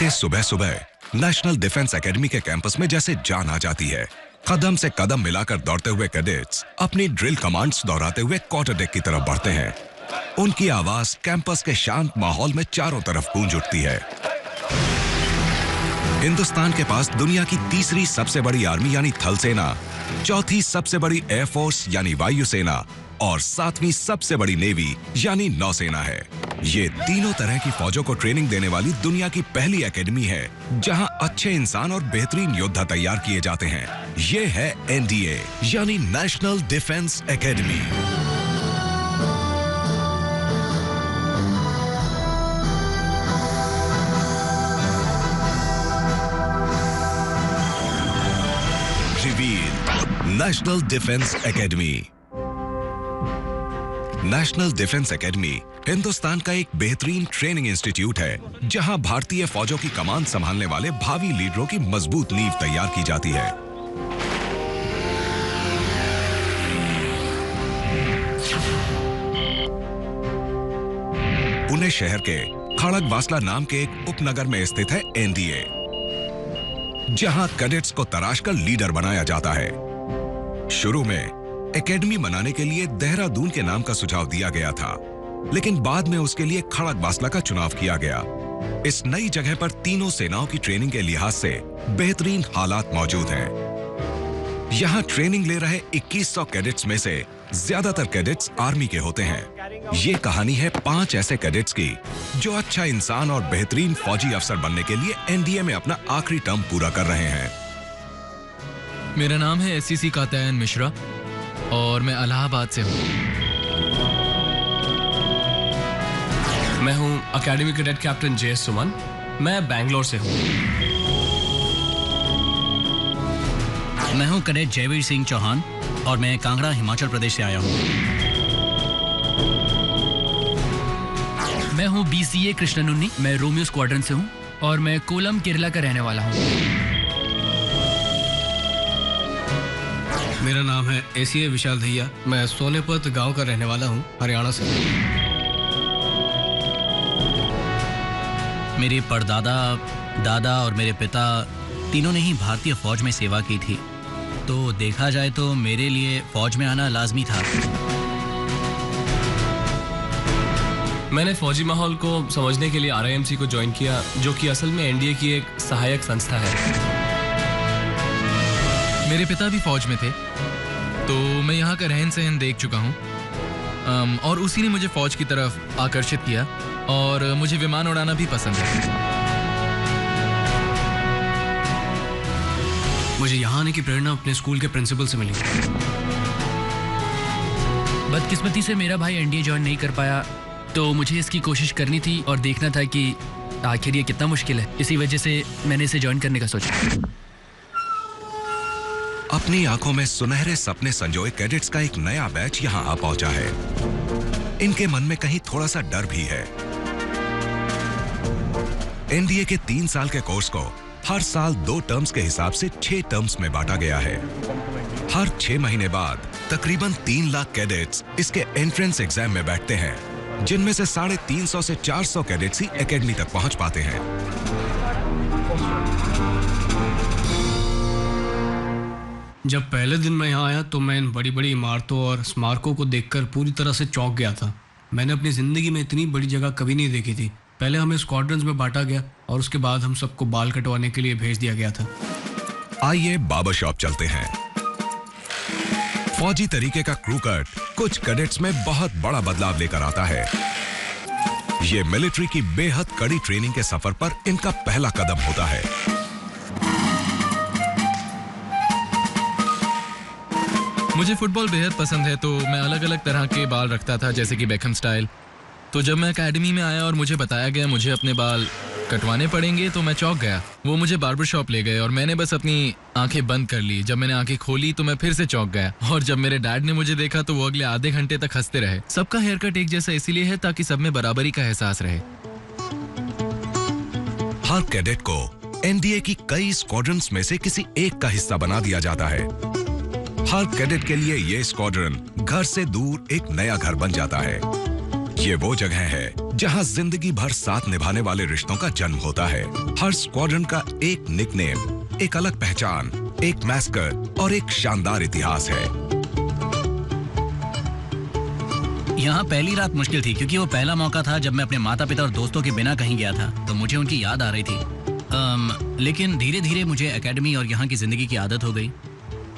के सुबह सुबह नेशनल डिफेंस एकेडमी के कैंपस में जैसे जान आ जाती है। कदम से कदम मिलाकर दौड़ते हुए कैडेट्स अपनी ड्रिल कमांड्स दोहराते हुए क्वार्टर डेक की तरफ बढ़ते हैं। उनकी आवाज कैंपस के शांत माहौल में चारों तरफ गूंज उठती है। हिंदुस्तान के पास दुनिया की तीसरी सबसे बड़ी आर्मी यानी थल सेना, चौथी सबसे बड़ी एयरफोर्स यानी वायुसेना और सातवीं सबसे बड़ी नेवी यानी नौसेना है। ये तीनों तरह की फौजों को ट्रेनिंग देने वाली दुनिया की पहली एकेडमी है जहां अच्छे इंसान और बेहतरीन योद्धा तैयार किए जाते हैं। ये है एनडीए यानी national defence academy. Reveal national defence academy. National defence academy Hindustan का एक बेहतरीन ट्रेनिंग इंस्टीट्यूट है जहां भारतीय फौजों की कमान संभालने वाले भावी लीडरों की मजबूत नींव तैयार की जाती है। पुणे शहर के खड़गवासला नाम के एक उपनगर में स्थित है एनडीए, जहां कैडेट्स को तराशकर लीडर बनाया जाता है। शुरू में एकेडमी बनाने के लिए देहरादून के नाम का सुझाव दिया गया था, लेकिन बाद में उसके लिए खड़गवासला का चुनाव किया गया। इस नई जगह पर तीनों सेनाओं की ट्रेनिंग के लिहाज से बेहतरीन हालात मौजूद हैं। यहाँ ट्रेनिंग ले रहे 2100 कैडेट्स में से ज्यादातर कैडेट्स आर्मी के होते हैं। ये कहानी है 5 ऐसे कैडेट्स की जो अच्छा इंसान और बेहतरीन फौजी अफसर बनने के लिए एनडीए में अपना आखिरी टर्म पूरा कर रहे हैं। मेरा नाम है एससीसी कात्यायन मिश्रा और मैं इलाहाबाद से हूँ। मैं हूँ अकेडमी कैडेट कैप्टन जे.एस. सुमन। मैं बैंगलोर से हूँ। मैं हूँ कैडेट जयवीर सिंह चौहान और मैं कांगड़ा हिमाचल प्रदेश से आया हूँ। मैं हूँ BCA कृष्णनुन्नी, मैं रोमियो स्क्वाड्रन से हूँ और मैं कोलम केरला का रहने वाला हूँ। मेरा नाम है ACA विशाल दहिया। मैं सोनेपत गांव का रहने वाला हूँ, हरियाणा से। मेरे परदादा, दादा और मेरे पिता तीनों ने ही भारतीय फौज में सेवा की थी, तो देखा जाए तो मेरे लिए फौज में आना लाजमी था। मैंने फौजी माहौल को समझने के लिए RIMC को ज्वाइन किया, जो कि असल में एनडीए की एक सहायक संस्था है। मेरे पिता भी फौज में थे, तो मैं यहाँ का रहन सहन देख चुका हूँ और उसी ने मुझे फौज की तरफ आकर्षित किया और मुझे विमान उड़ाना भी पसंद है। मुझे यहाँ आने की प्रेरणा अपने स्कूल के प्रिंसिपल से मिली। बदकिस्मती से मेरा भाई एनडीए ज्वाइन नहीं कर पाया, तो मुझे इसकी कोशिश करनी थी और देखना था कि आखिर ये कितना मुश्किल है। इसी वजह से मैंने इसे ज्वाइन करने का सोचा। अपनी आंखों में सुनहरे सपने संजोए कैडेट्स का एक नया बैच यहां आ पहुंचा है। इनके मन में कहीं थोड़ा सा डर भी है। एनडीए के 3 साल के कोर्स को हर साल 2 टर्म्स के हिसाब से 6 टर्म्स में बांटा गया है। हर 6 महीने बाद तकरीबन 3 लाख कैडेट्स इसके एंट्रेंस एग्जाम में बैठते हैं, जिनमें से 350 से 400 कैडेट्स ही एकेडमी तक पहुंच पाते हैं। जब पहले दिन मैं यहाँ आया तो मैं इन बड़ी बड़ी इमारतों और स्मारकों को देखकर पूरी तरह से चौंक गया था। मैंने अपनी जिंदगी में इतनी बड़ी जगह कभी नहीं देखी थी। पहले हमें स्क्वाड्रन्स में बांटा गया और उसके बाद हम सबको बाल कटवाने के लिए भेज दिया गया था। आइए बार्बर शॉप चलते हैं। फौजी तरीके का क्रू कट कुछ कैडेट्स में बहुत बड़ा बदलाव लेकर आता है। ये मिलिट्री की बेहद कड़ी ट्रेनिंग के सफर पर इनका पहला कदम होता है। मुझे फुटबॉल बेहद पसंद है, तो मैं अलग अलग तरह के बाल रखता था, जैसे कि बेकहम स्टाइल। तो जब मैं एकेडमी में आया और मुझे बताया गया मुझे अपने बाल कटवाने पड़ेंगे, तो मैं चौंक गया। वो मुझे बार्बर शॉप ले गए और मैंने बस अपनी आंखें बंद कर ली। जब मैंने आंखें खोली तो मैं फिर से चौंक गया और जब मेरे डैड ने मुझे देखा तो वो अगले आधे घंटे तक हंसते रहे। सबका हेयर कट एक जैसा इसीलिए है ताकि सब में बराबरी का एहसास रहे। हर कैडेट को एनडीए की कई स्क्वाड्रन्स में से किसी एक का हिस्सा बना दिया जाता है। हर कैडेट के लिए ये स्क्वाड्रन घर से दूर एक नया घर बन जाता है। ये वो जगह है जहां जिंदगी भर साथ निभाने वाले रिश्तों का जन्म होता है। हर स्क्वाड्रन का एक निकनेम, एक अलग पहचान, एक मैस्कट और एक शानदार इतिहास है। यहाँ पहली रात मुश्किल थी क्योंकि वो पहला मौका था जब मैं अपने माता पिता और दोस्तों के बिना कहीं गया था, तो मुझे उनकी याद आ रही थी। लेकिन धीरे धीरे मुझे एकेडमी और यहाँ की जिंदगी की आदत हो गई।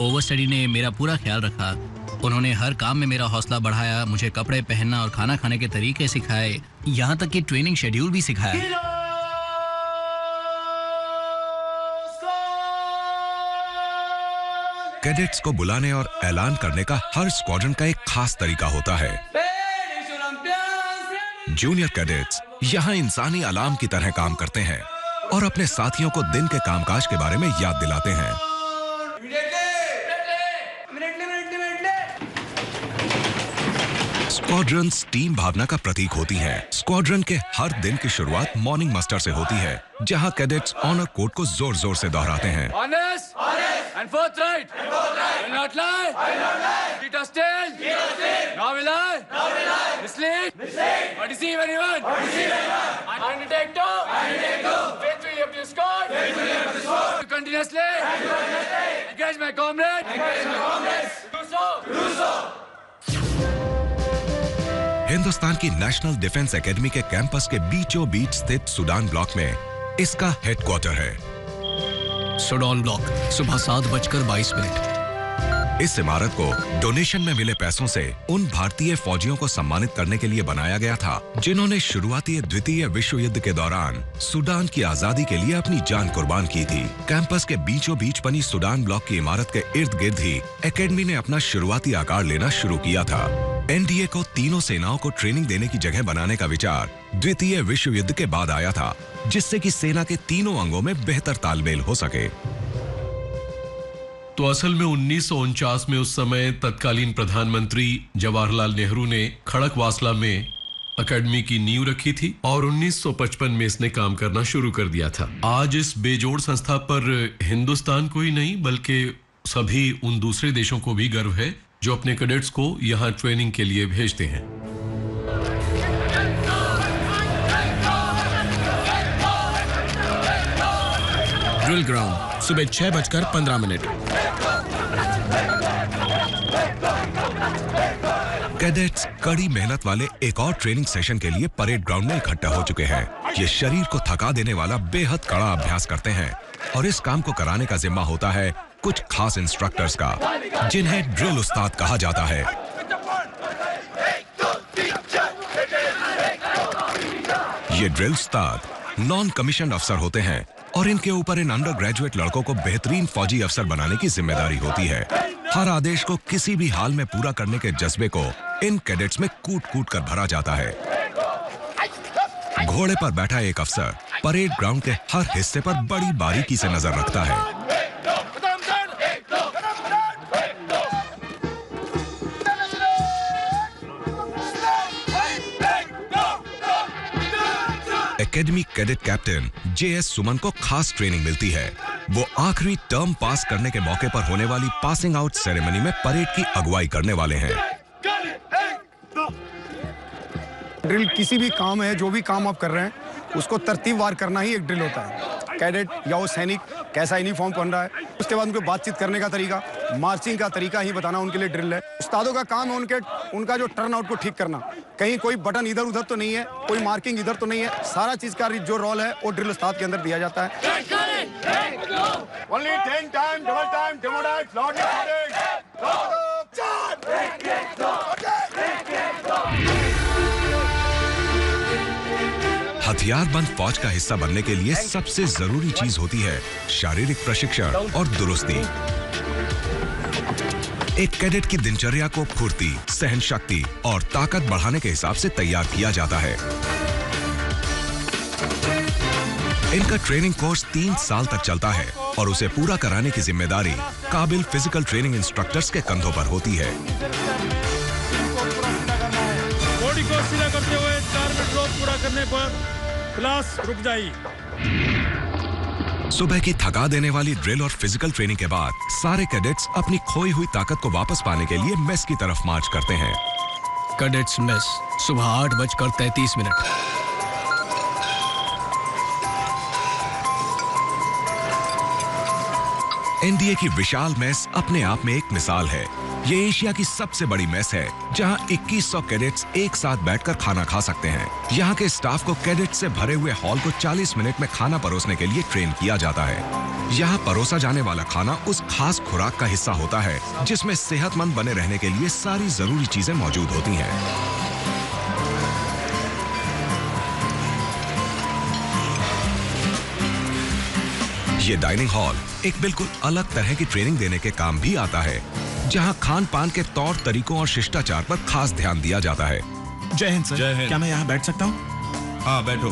ओवर स्टडी ने मेरा पूरा ख्याल रखा। उन्होंने हर काम में मेरा हौसला बढ़ाया, मुझे कपड़े पहनना और खाना खाने के तरीके सिखाए, यहाँ तक कि ट्रेनिंग शेड्यूल भी सिखाया। कैडेट्स को बुलाने और ऐलान करने का हर स्क्वाड्रन का एक खास तरीका होता है। जूनियर कैडेट्स यहाँ इंसानी अलार्म की तरह काम करते हैं और अपने साथियों को दिन के कामकाज के बारे में याद दिलाते हैं। स्क्वाड्रन्स टीम भावना का प्रतीक होती हैं। स्क्वाड्रन के हर दिन की शुरुआत मॉर्निंग मस्टर से होती है, जहां कैडेट्स ऑनर कोड को जोर जोर से दोहराते हैं। And forthright. Will not lie. Keep us still. Nor will I. Mislead. Or deceive anyone. I undertake to. Faithfully up to score. To continuously. Engage my comrades. Do so. Hindustan की national defence academy के campus के बीचों बीच स्थित Sudan block में इसका headquarter है। Sudan block, सुबह 7:22। इस इमारत को डोनेशन में मिले पैसों से उन भारतीय फौजियों को सम्मानित करने के लिए बनाया गया था जिन्होंने शुरुआती द्वितीय विश्व युद्ध के दौरान सूडान की आजादी के लिए अपनी जान कुर्बान की थी। कैंपस के बीचों बीच बनी सूडान ब्लॉक की इमारत के इर्द गिर्द ही एकेडमी ने अपना शुरुआती आकार लेना शुरू किया था। एनडीए को तीनों सेनाओं को ट्रेनिंग देने की जगह बनाने का विचार द्वितीय विश्व युद्ध के बाद आया था, जिससे कि सेना के तीनों अंगों में बेहतर तालमेल हो सके। तो असल में 1949 में उस समय तत्कालीन प्रधानमंत्री जवाहरलाल नेहरू ने खड़कवासला में एकेडमी की नींव रखी थी और 1955 में इसने काम करना शुरू कर दिया था। आज इस बेजोड़ संस्था पर हिंदुस्तान को ही नहीं बल्कि सभी उन दूसरे देशों को भी गर्व है जो अपने कैडेट्स को यहाँ ट्रेनिंग के लिए भेजते हैं। ड्रिल ग्राउंड, सुबह 6:15। कैडेट्स कड़ी मेहनत वाले एक और ट्रेनिंग सेशन के लिए परेड ग्राउंड में इकट्ठा हो चुके हैं। ये शरीर को थका देने वाला बेहद कड़ा अभ्यास करते हैं और इस काम को कराने का जिम्मा होता है कुछ खास इंस्ट्रक्टर्स का, जिन्हें ड्रिल उस्ताद कहा जाता है। ये ड्रिल उस्ताद नॉन कमीशन अफसर होते हैं और इनके ऊपर इन अंडर ग्रेजुएट लड़कों को बेहतरीन फौजी अफसर बनाने की जिम्मेदारी होती है। हर आदेश को किसी भी हाल में पूरा करने के जज्बे को इन कैडेट्स में कूट कूट कर भरा जाता है। घोड़े पर बैठा एक अफसर परेड ग्राउंड के हर हिस्से पर बड़ी बारीकी से नजर रखता है। एकेडमी कैडेट कैप्टन जेएस सुमन को खास ट्रेनिंग मिलती है। वो आखिरी टर्म पास करने के मौके पर होने वाली पासिंग आउट सेरेमनी में परेड की अगुवाई करने वाले हैं। ड्रिल किसी भी काम है, जो भी काम आप कर रहे हैं उसको तरतीबवार करना ही एक ड्रिल होता है। कैडेट या वो सैनिक कैसा यूनिफॉर्म पहन रहा है, उसके बाद उनको बातचीत करने का तरीका, मार्चिंग का तरीका ही बताना उनके लिए ड्रिल है। उस्तादों का काम है उनका जो टर्न आउट को ठीक करना। कहीं कोई बटन इधर उधर तो नहीं है, कोई मार्किंग इधर तो नहीं है। सारा चीज का जो रोल है वो ड्रिल उस्ताद के अंदर दिया जाता है। हथियारबंद फौज का हिस्सा बनने के लिए सबसे जरूरी चीज होती है शारीरिक प्रशिक्षण और दुरुस्ती। एक कैडेट की दिनचर्या को फुर्ती, सहन शक्ति और ताकत बढ़ाने के हिसाब से तैयार किया जाता है। इनका ट्रेनिंग कोर्स 3 साल तक चलता है और उसे पूरा कराने की जिम्मेदारी काबिल फिजिकल ट्रेनिंग इंस्ट्रक्टर्स के कंधों पर होती है। बॉडी को सीधा करते हुए 4 मिनट रोक पूरा करने पर क्लास रुक जाएगी। सुबह की थका देने वाली ड्रिल और फिजिकल ट्रेनिंग के बाद सारे कैडेट्स अपनी खोई हुई ताकत को वापस पाने के लिए मेस की तरफ मार्च करते हैं। कैडेट्स मेस, सुबह 8:33। एनडीए की विशाल मेस अपने आप में एक मिसाल है। ये एशिया की सबसे बड़ी मेस है, जहां 2100 कैडेट्स एक साथ बैठकर खाना खा सकते हैं। यहाँ के स्टाफ को कैडेट्स से भरे हुए हॉल को 40 मिनट में खाना परोसने के लिए ट्रेन किया जाता है। यहाँ परोसा जाने वाला खाना उस खास खुराक का हिस्सा होता है, जिसमें सेहतमंद बने रहने के लिए सारी जरूरी चीजें मौजूद होती हैं। ये डाइनिंग हॉल एक बिल्कुल अलग तरह की ट्रेनिंग देने के काम भी आता है, जहां खान पान के तौर तरीकों और शिष्टाचार पर खास ध्यान दिया जाता है। जय हिंद सर। जय हिंद। क्या मैं यहाँ बैठ सकता हूँ? हाँ, बैठो।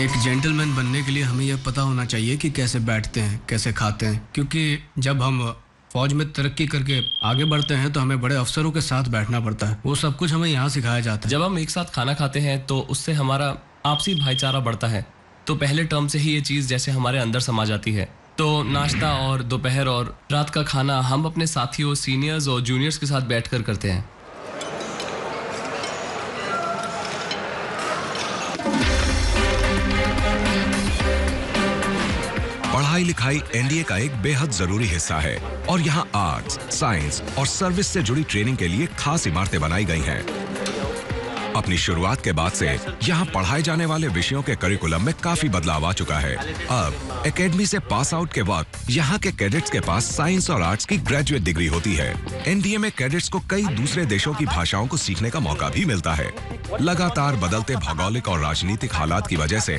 एक जेंटलमैन बनने के लिए हमें यह पता होना चाहिए कि कैसे बैठते हैं, कैसे खाते हैं, क्योंकि जब हम फौज में तरक्की करके आगे बढ़ते हैं तो हमें बड़े अफसरों के साथ बैठना पड़ता है। वो सब कुछ हमें यहाँ सिखाया जाता है। जब हम एक साथ खाना खाते हैं तो उससे हमारा आपसी भाईचारा बढ़ता है। तो पहले टर्म से ही ये चीज़ जैसे हमारे अंदर समा जाती है। तो नाश्ता और दोपहर और रात का खाना हम अपने साथियों, सीनियर्स और जूनियर्स के साथ बैठकर करते हैं। पढ़ाई लिखाई एनडीए का एक बेहद जरूरी हिस्सा है और यहाँ आर्ट्स, साइंस और सर्विस से जुड़ी ट्रेनिंग के लिए खास इमारतें बनाई गई हैं। अपनी शुरुआत के बाद से यहाँ पढ़ाए जाने वाले विषयों के करिकुलम में काफी बदलाव आ चुका है। अब एकेडमी से पास आउट के वक्त यहाँ के कैडेट्स के पास साइंस और आर्ट्स की ग्रेजुएट डिग्री होती है। एनडीए में कैडेट्स को कई दूसरे देशों की भाषाओं को सीखने का मौका भी मिलता है। लगातार बदलते भौगोलिक और राजनीतिक हालात की वजह से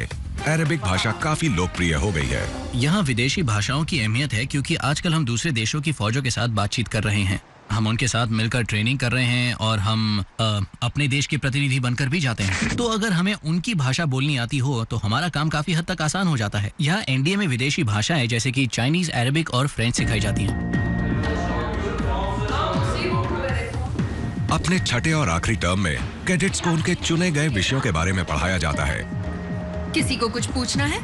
अरबिक भाषा काफी लोकप्रिय हो गई है। यहाँ विदेशी भाषाओं की अहमियत है क्योंकि आजकल हम दूसरे देशों की फौजों के साथ बातचीत कर रहे हैं। हम उनके साथ मिलकर ट्रेनिंग कर रहे हैं और हम अपने देश के प्रतिनिधि बनकर भी जाते हैं। तो अगर हमें उनकी भाषा बोलनी आती हो तो हमारा काम काफी हद तक आसान हो जाता है। यहाँ एनडीए में विदेशी भाषाएं जैसे कि चाइनीज, अरबिक और फ्रेंच सिखाई जाती हैं। अपने छठे और आखिरी टर्म में कैडेट्स को उनके चुने गए विषयों के बारे में पढ़ाया जाता है। किसी को कुछ पूछना है?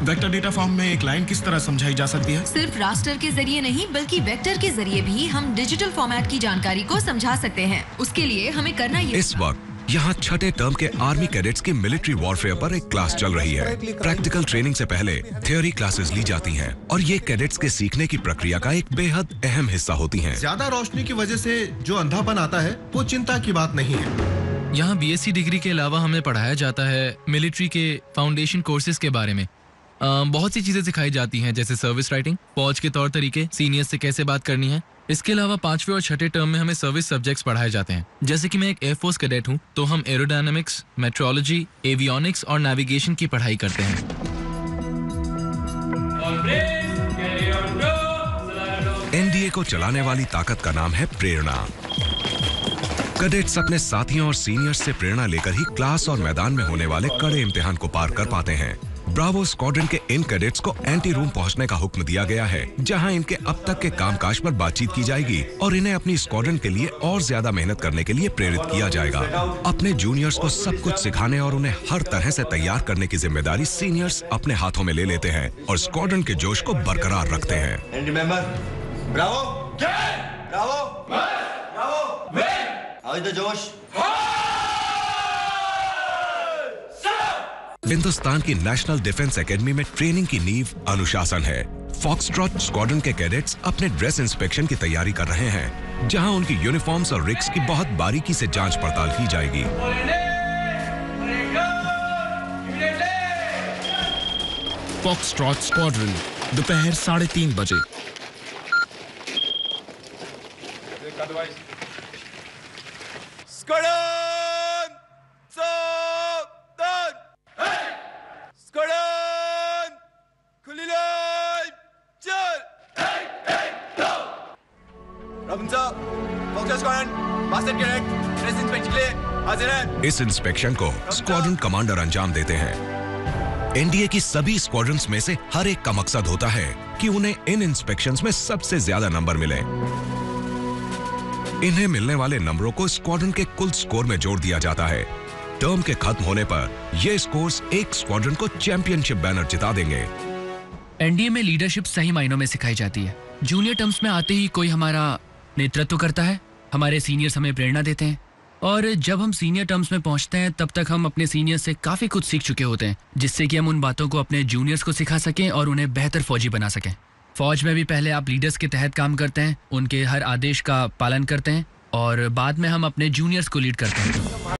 वेक्टर डेटा फॉर्म में एक लाइन किस तरह समझाई जा सकती है? सिर्फ रास्टर के जरिए नहीं बल्कि वेक्टर के जरिए भी हम डिजिटल फॉर्मेट की जानकारी को समझा सकते हैं। उसके लिए हमें करना ये। इस वक्त यहाँ छठे टर्म के आर्मी कैडेट्स की मिलिट्री वॉरफेयर पर एक क्लास चल रही है। प्रैक्टिकल ट्रेनिंग से पहले थियोरी क्लासेस ली जाती हैं और ये कैडेट्स के सीखने की प्रक्रिया का एक बेहद अहम हिस्सा होती हैं। ज्यादा रोशनी की वजह से जो अंधापन आता है वो चिंता की बात नहीं है। यहाँ बीएससी डिग्री के अलावा हमें पढ़ाया जाता है मिलिट्री के फाउंडेशन कोर्सेज के बारे में। बहुत सी चीजें सिखाई जाती हैं जैसे सर्विस राइटिंग, फौज के तौर तरीके, सीनियर्स से कैसे बात करनी है। इसके अलावा 5वें और 6ठे टर्म में हमें सर्विस सब्जेक्ट्स पढ़ाए जाते हैं। जैसे कि मैं एक एयरफोर्स कैडेट हूँ तो हम एरोडायनामिक्स, मेट्रोलॉजी, एवियोनिक्स और नेविगेशन की पढ़ाई करते हैं। एनडीए को चलाने वाली ताकत का नाम है प्रेरणा। कैडेट्स अपने साथियों और सीनियर्स से प्रेरणा लेकर ही क्लास और मैदान में होने वाले कड़े इम्तिहान को पार कर पाते हैं। ब्रावो स्क्वाड्रन के इन कैडेट्स को एंटी रूम पहुंचने का हुक्म दिया गया है, जहां इनके अब तक के कामकाज पर बातचीत की जाएगी और इन्हें अपनी स्क्वाड्रन के लिए और ज्यादा मेहनत करने के लिए प्रेरित किया जाएगा। अपने जूनियर्स को सब कुछ सिखाने और उन्हें हर तरह से तैयार करने की जिम्मेदारी सीनियर्स अपने हाथों में ले लेते हैं और स्क्वाड्रन के जोश को बरकरार रखते हैं। हिंदुस्तान की नेशनल डिफेंस एकेडमी में ट्रेनिंग की नींव अनुशासन है। फॉक्सट्रॉट स्क्वाड्रन के कैडेट्स अपने ड्रेस इंस्पेक्शन की तैयारी कर रहे हैं, जहां उनकी यूनिफॉर्म्स और रिग्स की बहुत बारीकी से जांच पड़ताल की जाएगी। फॉक्सट्रॉट स्क्वाड्रन, दोपहर 3:30 बजे। इस इंस्पेक्शन को स्क्वाड्रन कमांडर अंजाम देते हैं। एनडीए की सभी स्क्वाड्रन्स में से हर एक का मकसद होता है कि उन्हें इन इंस्पेक्शंस में सबसे ज्यादा नंबर मिले। इन्हें मिलने वाले नंबरों को स्क्वाड्रन के कुल स्कोर में जोड़ दिया जाता है। टर्म के खत्म होने पर ये स्कोर्स एक स्क्वाड्रन को चैंपियनशिप बैनर जिता देंगे। एनडीए में लीडरशिप सही मायनों में सिखाई जाती है। जूनियर टर्म्स में आते ही कोई हमारा नेतृत्व करता है हमारे सीनियर्स हमें प्रेरणा देते हैं और जब हम सीनियर टर्म्स में पहुंचते हैं तब तक हम अपने सीनियर्स से काफ़ी कुछ सीख चुके होते हैं, जिससे कि हम उन बातों को अपने जूनियर्स को सिखा सकें और उन्हें बेहतर फौजी बना सकें। फौज में भी पहले आप लीडर्स के तहत काम करते हैं, उनके हर आदेश का पालन करते हैं और बाद में हम अपने जूनियर्स को लीड करते हैं।